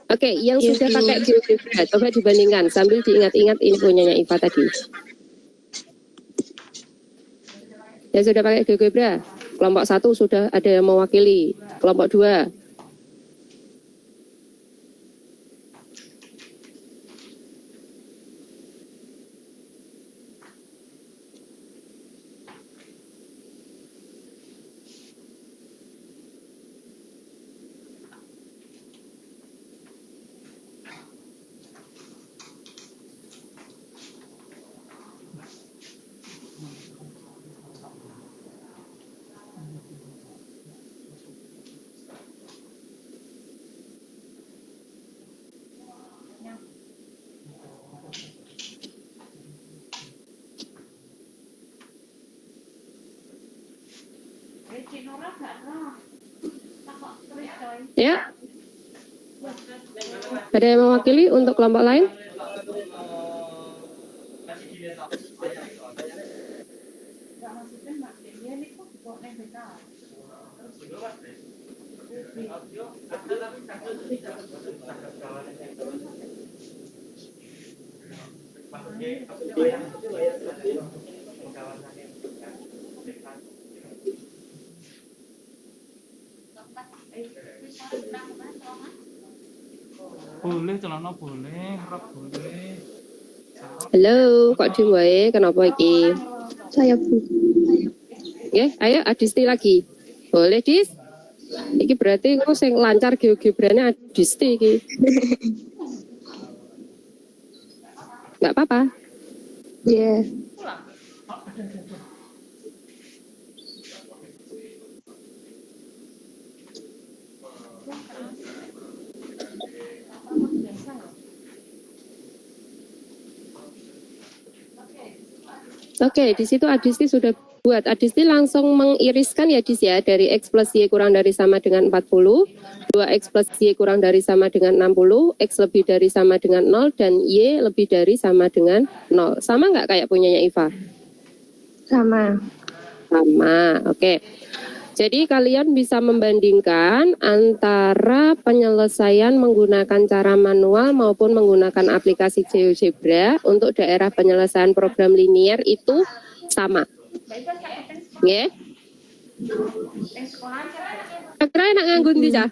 Oke, yang sudah pakai GeoGebra, coba dibandingkan sambil diingat-ingat ini punyanya Iva tadi. Yang sudah pakai GeoGebra, kelompok 1 sudah ada yang mewakili, kelompok 2. Ya. Ada yang mewakili untuk kelompok lain? Boleh celana boleh, rok boleh. Halo, kok diem wae? Kenapa iki? Saya Bu. Ya, ayo Adisti lagi. Boleh, Dis? Iki berarti kok sing lancar GeoGebra-nya Adisti iki. Enggak apa-apa. Ya. Oke, di situ Adisti sudah buat. Adisti langsung mengiriskan ya Dis ya, dari X plus Y kurang dari sama dengan 40, 2X plus Y kurang dari sama dengan 60, X lebih dari sama dengan 0, dan Y lebih dari sama dengan 0. Sama nggak kayak punyanya Iva? Sama. Sama, oke. Jadi kalian bisa membandingkan antara penyelesaian menggunakan cara manual maupun menggunakan aplikasi GeoGebra untuk daerah penyelesaian program linier itu sama. Ya. Kira enak nganggo ndi, Cah?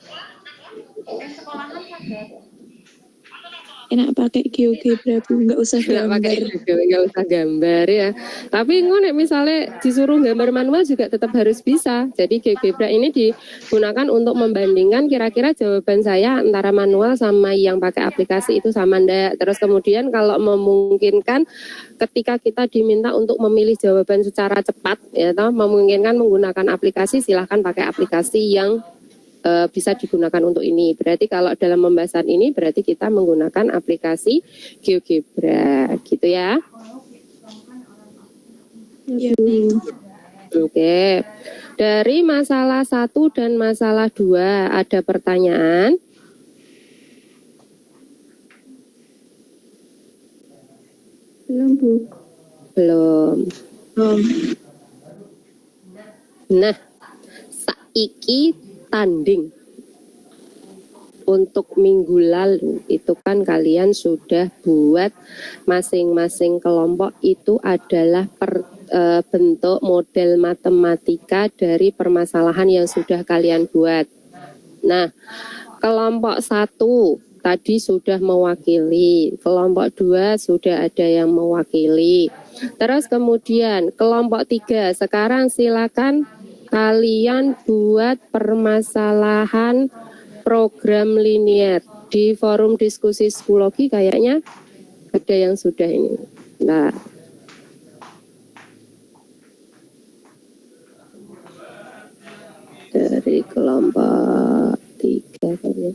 Enak pakai GeoGebra Bu, nggak usah gambar. Nggak usah gambar ya. Tapi ngono misalnya disuruh gambar manual juga tetap harus bisa. Jadi GeoGebra ini digunakan untuk membandingkan kira-kira jawaban saya antara manual sama yang pakai aplikasi itu sama ndak. Terus kemudian kalau memungkinkan ketika kita diminta untuk memilih jawaban secara cepat ya toh, memungkinkan menggunakan aplikasi, silahkan pakai aplikasi yang bisa digunakan untuk ini. Berarti kalau dalam pembahasan ini berarti kita menggunakan aplikasi GeoGebra gitu ya. Ya. Oke. Dari masalah 1 dan masalah 2 ada pertanyaan? Belum Bu. Belum. Nah, saiki tanding untuk minggu lalu itu kan kalian sudah buat masing-masing kelompok itu adalah bentuk model matematika dari permasalahan yang sudah kalian buat. Nah, kelompok 1 tadi sudah mewakili, kelompok 2 sudah ada yang mewakili. Terus kemudian kelompok 3 sekarang silakan kalian buat permasalahan program linier. Di forum diskusi psikologi kayaknya ada yang sudah ini. Nah, kelompok 3 kayaknya.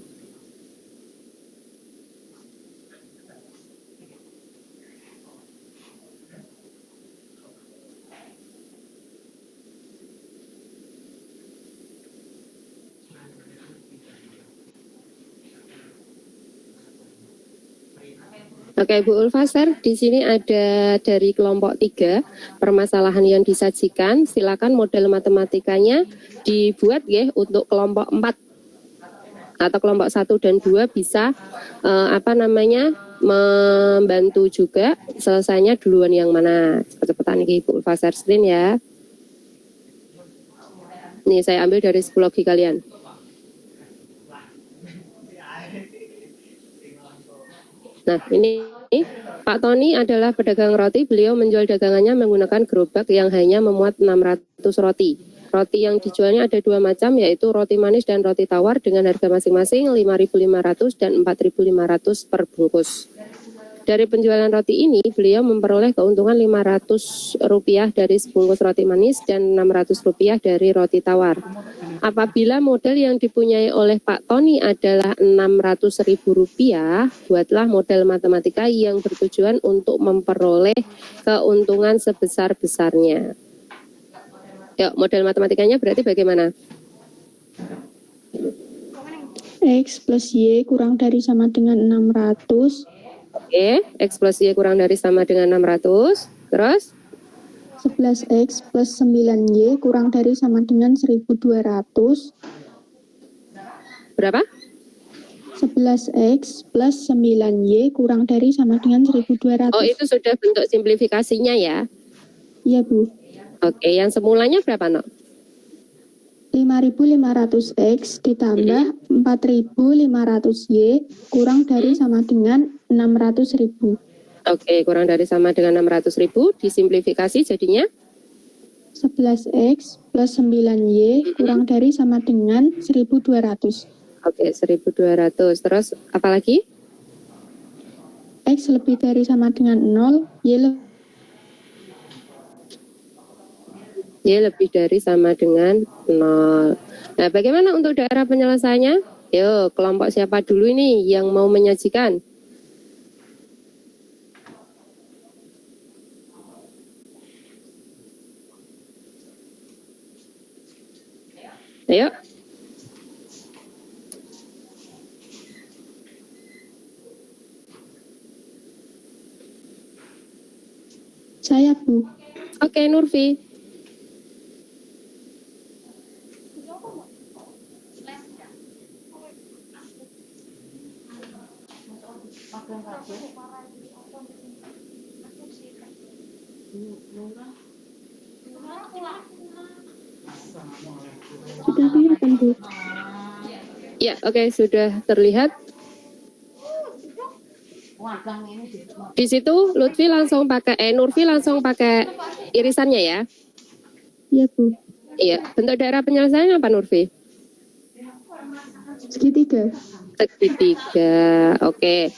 Oke, Bu Ulfaser, di sini ada dari kelompok 3 permasalahan yang disajikan. Silakan model matematikanya dibuat ya untuk kelompok 4 atau kelompok 1 dan 2 bisa membantu juga selesainya duluan yang mana. Cepet-cepetan nih Bu Ulfaser screen ya. Nih saya ambil dari psikologi kalian. Nah, ini Pak Tony adalah pedagang roti. Beliau menjual dagangannya menggunakan gerobak yang hanya memuat 600 roti. Roti yang dijualnya ada 2 macam, yaitu roti manis dan roti tawar dengan harga masing-masing 5.500 dan 4.500 per bungkus. Dari penjualan roti ini, beliau memperoleh keuntungan Rp500 dari sebungkus roti manis dan Rp600 dari roti tawar. Apabila model yang dipunyai oleh Pak Tony adalah Rp600.000, buatlah model matematika yang bertujuan untuk memperoleh keuntungan sebesar-besarnya. Yuk, model matematikanya berarti bagaimana? X plus Y kurang dari sama dengan 600. Oke, X plus Y kurang dari sama dengan 600. Terus? 11X plus 9Y kurang dari sama dengan 1.200. Berapa? 11X plus 9Y kurang dari sama dengan 1.200. Oh, itu sudah bentuk simplifikasinya ya? Iya, Bu. Oke, yang semulanya berapa, Nok? 5.500X ditambah 4.500Y kurang dari sama dengan 600.000. Oke, kurang dari sama dengan 600.000, disimplifikasi jadinya? 11X plus 9Y kurang dari sama dengan 1.200. Oke, 1.200. Terus apa lagi? X lebih dari sama dengan 0, Y lebih dari sama dengan 0. Nah, bagaimana untuk daerah penyelesaiannya? Yuk, kelompok siapa dulu ini yang mau menyajikan? Ayo. Saya, Bu. Oke, Nurfi. Sudah kelihatan, Bu? Ya, oke, sudah terlihat. Di situ Lutfi langsung pakai Nurfi langsung pakai irisannya ya. Iya, Bu. Iya, bentuk daerah penyelesaian apa Nurfi? Segitiga. Segitiga. Oke.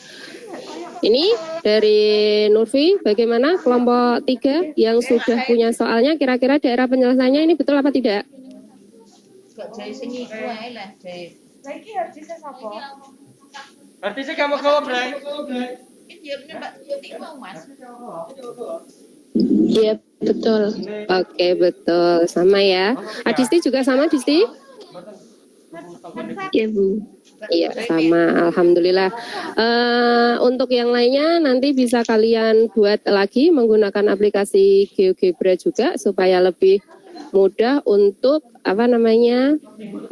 Ini dari Nurfi, bagaimana kelompok 3 yang sudah punya soalnya, kira-kira daerah penyelesaiannya ini betul apa tidak? Artisnya kamu gawa, Bray. Iya, betul. Oke, betul. Sama ya. Adisti juga sama, Adisti? Iya, Bu. Iya, sama. Alhamdulillah. Untuk yang lainnya nanti bisa kalian buat lagi menggunakan aplikasi GeoGebra juga supaya lebih mudah untuk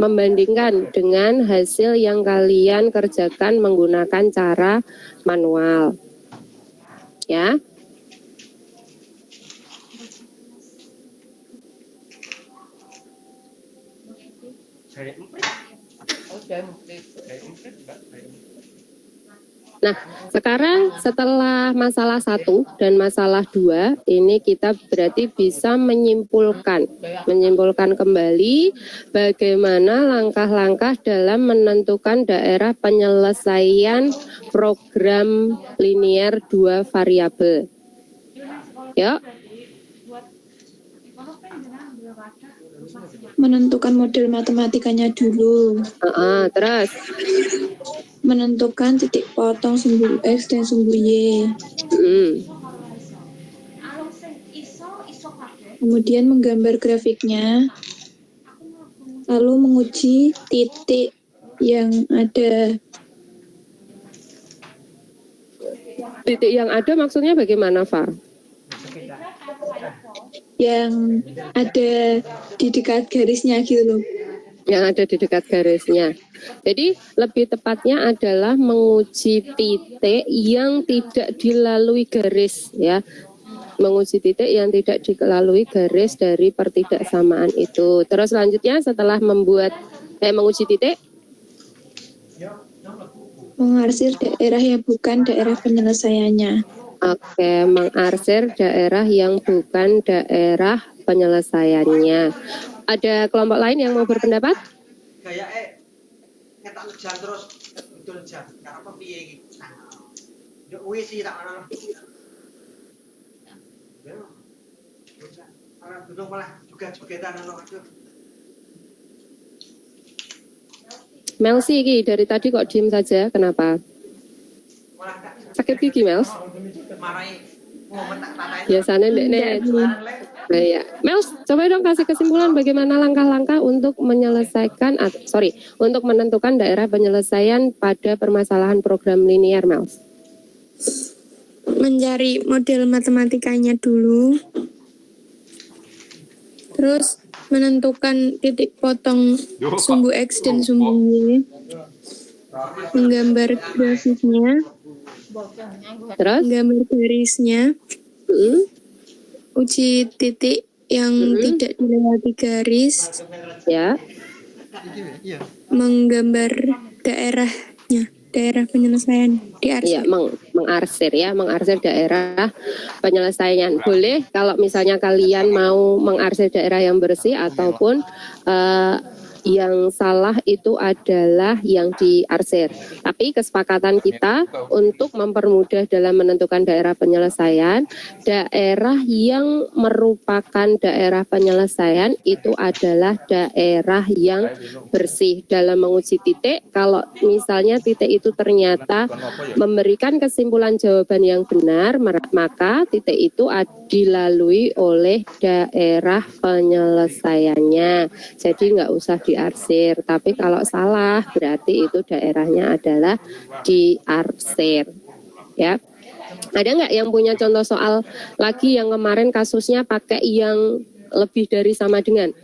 membandingkan dengan hasil yang kalian kerjakan menggunakan cara manual. Ya. Nah, sekarang setelah masalah 1 dan masalah 2, ini kita berarti bisa menyimpulkan kembali bagaimana langkah-langkah dalam menentukan daerah penyelesaian program linier 2 variabel. Yuk. menentukan model matematikanya dulu, Terus, menentukan titik potong sumbu X dan sumbu Y, kemudian menggambar grafiknya, lalu menguji titik yang ada. titik yang ada maksudnya bagaimana, Fa? Yang ada di dekat garisnya gitu loh. Yang ada di dekat garisnya. Jadi lebih tepatnya adalah menguji titik yang tidak dilalui garis, ya. Menguji titik yang tidak dilalui garis dari pertidaksamaan itu. Terus selanjutnya setelah menguji titik, Mengarsir daerah yang bukan daerah penyelesaiannya. Oke, mengarsir daerah yang bukan daerah penyelesaiannya. Ada kelompok lain yang mau berpendapat? Melsi iki dari tadi kok diem saja, kenapa? Sakit gigi, Mels? Biasanya Nek. Nah, ya. Mels, coba dong kasih kesimpulan bagaimana langkah-langkah untuk untuk menentukan daerah penyelesaian pada permasalahan program linear, Mels. Mencari model matematikanya dulu. Terus menentukan titik potong sumbu X dan sumbu Y. Menggambar grafiknya. Terus? Menggambar garisnya. Uji titik yang tidak dilewati garis. Ya. Menggambar daerahnya, daerah penyelesaian diarsir. Iya, mengarsir daerah penyelesaian. Boleh kalau misalnya kalian mau mengarsir daerah yang bersih ataupun yang salah itu adalah yang diarsir. Tapi kesepakatan kita untuk mempermudah dalam menentukan daerah penyelesaian, daerah yang merupakan daerah penyelesaian itu adalah daerah yang bersih. Dalam menguji titik, kalau misalnya titik itu ternyata memberikan kesimpulan jawaban yang benar, maka titik itu dilalui oleh daerah penyelesaiannya. Jadi nggak usah diarsir, tapi kalau salah berarti itu daerahnya adalah diarsir, ya. Ada nggak yang punya contoh soal lagi yang kemarin kasusnya pakai yang lebih dari sama dengan?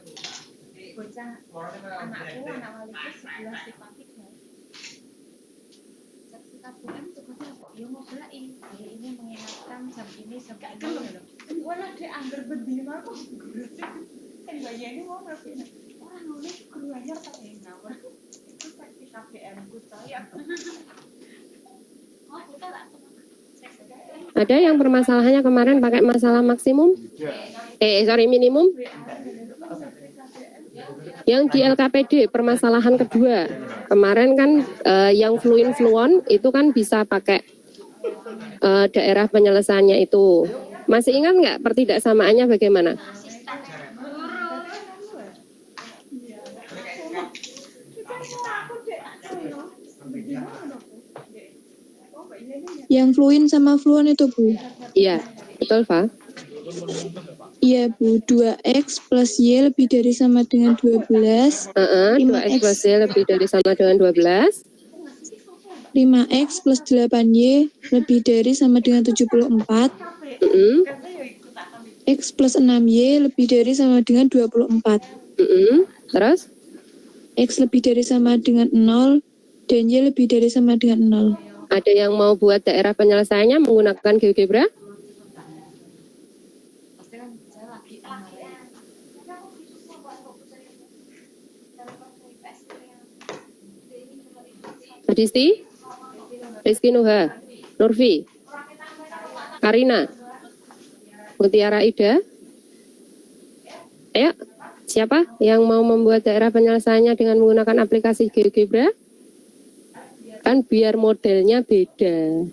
Ada yang permasalahannya kemarin pakai masalah maksimum? Minimum? Yang di LKPD permasalahan kedua kemarin kan yang fluin-fluon itu kan bisa pakai daerah penyelesaiannya itu. Masih ingat nggak pertidaksamaannya bagaimana? Yang fluin sama fluon itu, Bu? Iya, betul, Fa? Iya, Bu. 2X plus Y lebih dari sama dengan 12. 2X plus Y lebih dari sama dengan 12. 5X plus 8Y lebih dari sama dengan 74. X plus 6Y lebih dari sama dengan 24. Terus? X lebih dari sama dengan 0 dan Y lebih dari sama dengan 0. Ada yang mau buat daerah penyelesaiannya menggunakan GeoGebra? Adisti? Rizky Nuha? Nurfi? Karina? Mutiara Ida? Ayo, siapa yang mau membuat daerah penyelesaiannya dengan menggunakan aplikasi GeoGebra? Kan biar modelnya beda.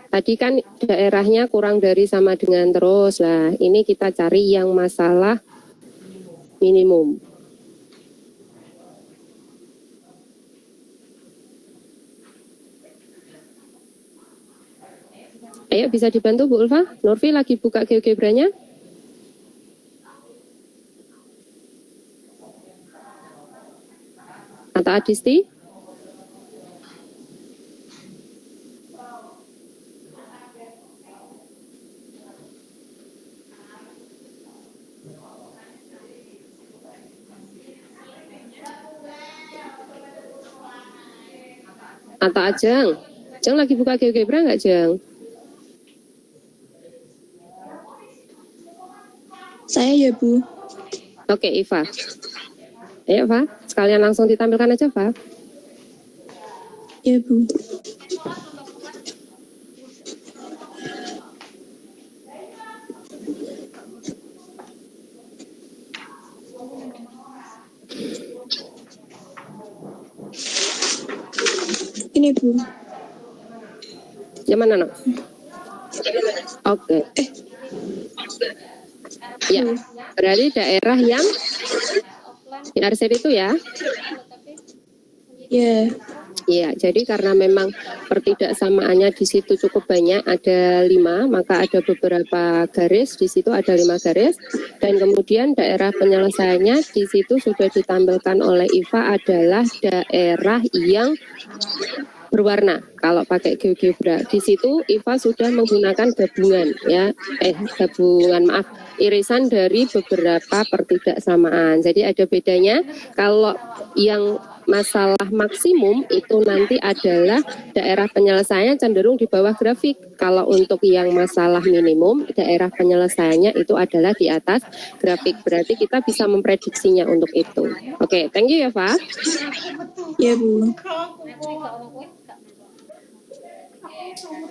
Tadi kan daerahnya kurang dari sama dengan terus. Nah, ini kita cari yang masalah minimum. Ayo bisa dibantu Bu Ulfa? Nurfi lagi buka GeoGebra-nya. Atau Adisti? Atau Ajeng? Ajeng lagi buka GeoGebra nggak, Jeng? Saya ya, Bu. Oke, Iva. Ayo, Fa. Sekalian langsung ditampilkan aja, Fa. Ya, Bu. Ini, Bu. Yang mana, no? Oke. Ya, berarti daerah yang diarsir itu ya? Ya. Iya, jadi karena memang pertidaksamaannya di situ cukup banyak, ada 5, maka ada beberapa garis, di situ ada 5 garis, dan kemudian daerah penyelesaiannya di situ sudah ditampilkan oleh Iva adalah daerah yang berwarna. Kalau pakai GeoGebra, di situ Iva sudah menggunakan gabungan, ya, irisan dari beberapa pertidaksamaan. Jadi ada bedanya. Kalau yang masalah maksimum itu nanti adalah daerah penyelesaiannya cenderung di bawah grafik. Kalau untuk yang masalah minimum, daerah penyelesaiannya itu adalah di atas grafik. Berarti kita bisa memprediksinya untuk itu. Oke, thank you ya, Pak. Ya, Bu.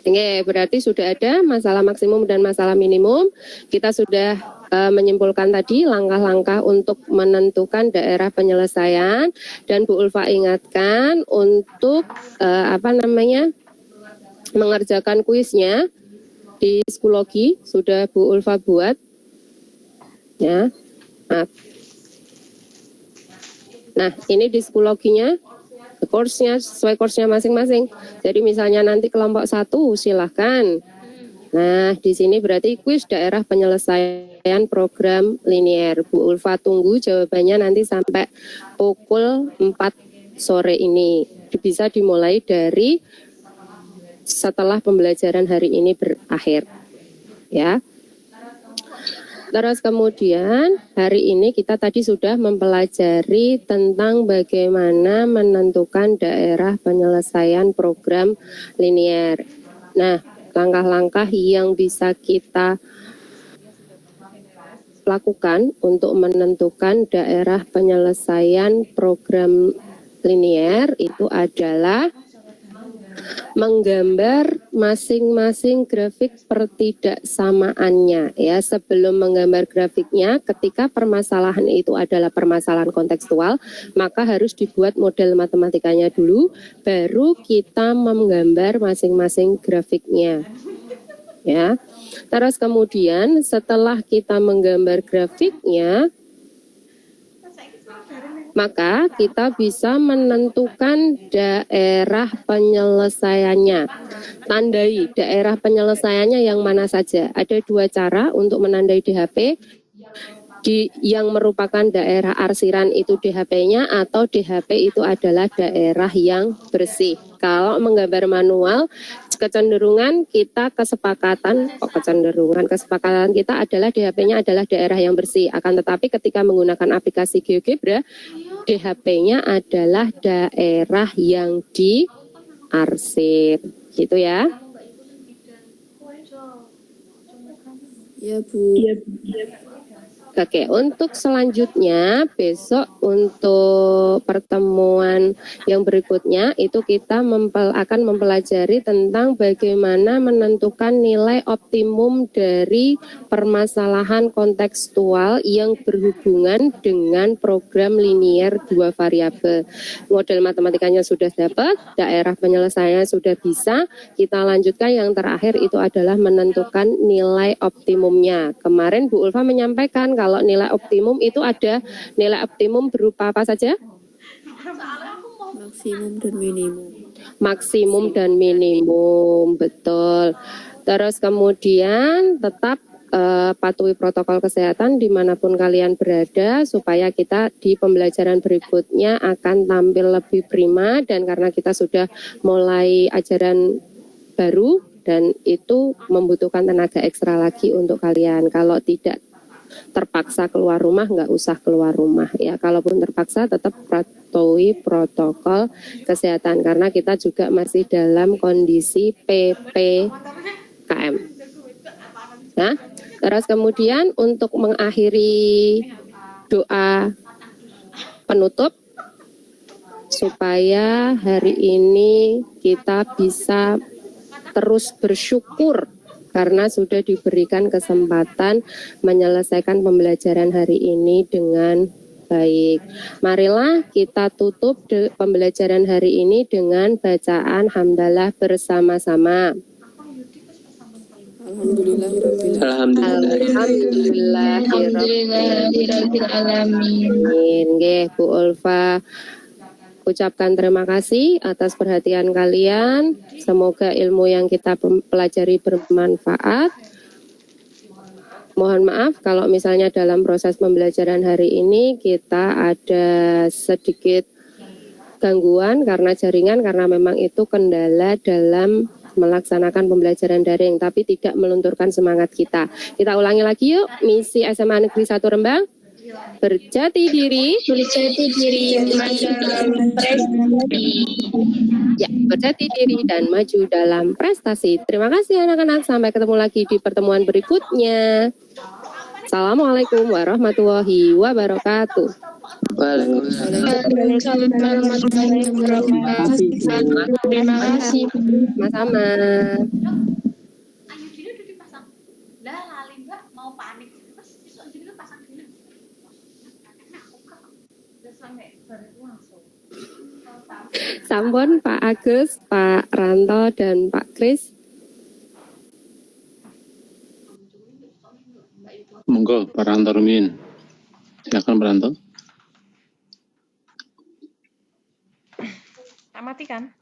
Oke, berarti sudah ada masalah maksimum dan masalah minimum. Kita sudah menyimpulkan tadi langkah-langkah untuk menentukan daerah penyelesaian, dan Bu Ulfa ingatkan untuk mengerjakan kuisnya di Schoology sudah Bu Ulfa buat, ya. Nah, ini di Schoology-nya, course-nya sesuai course-nya masing-masing. Jadi misalnya nanti kelompok 1 silahkan. Nah, di sini berarti kuis daerah penyelesaian program linier. Bu Ulfa tunggu jawabannya nanti sampai pukul 4 sore ini. Bisa dimulai dari setelah pembelajaran hari ini berakhir. Ya. Terus kemudian hari ini kita tadi sudah mempelajari tentang bagaimana menentukan daerah penyelesaian program linier. Nah, langkah-langkah yang bisa kita lakukan untuk menentukan daerah penyelesaian program linier itu adalah menggambar masing-masing grafik pertidaksamaannya, ya. Sebelum menggambar grafiknya, ketika permasalahan itu adalah permasalahan kontekstual, maka harus dibuat model matematikanya dulu, baru kita menggambar masing-masing grafiknya, ya. Terus kemudian setelah kita menggambar grafiknya, maka kita bisa menentukan daerah penyelesaiannya. Tandai daerah penyelesaiannya yang mana saja. Ada 2 cara untuk menandai DHP. Yang merupakan daerah arsiran itu DHP-nya, atau DHP itu adalah daerah yang bersih. Kalau menggambar manual, kesepakatan kita adalah DHP-nya adalah daerah yang bersih. Akan tetapi ketika menggunakan aplikasi GeoGebra, DHP-nya adalah daerah yang diarsir. Gitu ya. Ya, Bu. Oke, untuk selanjutnya besok untuk pertemuan yang berikutnya itu kita akan mempelajari tentang bagaimana menentukan nilai optimum dari permasalahan kontekstual yang berhubungan dengan program linier 2 variabel. Model matematikanya sudah dapat, daerah penyelesaiannya sudah bisa. Kita lanjutkan yang terakhir itu adalah menentukan nilai optimumnya. Kemarin Bu Ulfa menyampaikan kalau nilai optimum itu ada nilai optimum berupa apa saja? Maksimum dan minimum. Maksimum dan minimum, betul. Terus kemudian tetap patuhi protokol kesehatan dimanapun kalian berada supaya kita di pembelajaran berikutnya akan tampil lebih prima, dan karena kita sudah mulai ajaran baru dan itu membutuhkan tenaga ekstra lagi untuk kalian. Kalau tidak terpaksa keluar rumah, nggak usah keluar rumah ya. Kalaupun terpaksa tetap patuhi protokol kesehatan karena kita juga masih dalam kondisi PPKM. Nah, terus kemudian untuk mengakhiri doa penutup supaya hari ini kita bisa terus bersyukur karena sudah diberikan kesempatan menyelesaikan pembelajaran hari ini dengan baik. Marilah kita tutup pembelajaran hari ini dengan bacaan hamdalah bersama-sama. Alhamdulillahirabbil alamin. Bu Ulfa ucapkan terima kasih atas perhatian kalian. Semoga ilmu yang kita pelajari bermanfaat. Mohon maaf kalau misalnya dalam proses pembelajaran hari ini kita ada sedikit gangguan karena jaringan, karena memang itu kendala dalam melaksanakan pembelajaran daring, tapi tidak melunturkan semangat kita. Kita ulangi lagi yuk, misi SMA Negeri 1 Rembang. Berjati diri, ya, berjati diri dan maju dalam prestasi. Terima kasih anak-anak, sampai ketemu lagi di pertemuan berikutnya. Assalamualaikum warahmatullahi wabarakatuh. Waalaikumsalam warahmatullahi wabarakatuh. Terima kasih. Sama-sama. Sampun Pak Agus, Pak Ranto, dan Pak Kris. Monggo, Pak Ranto Rumin. Silakan Pak Ranto. Tak matikan.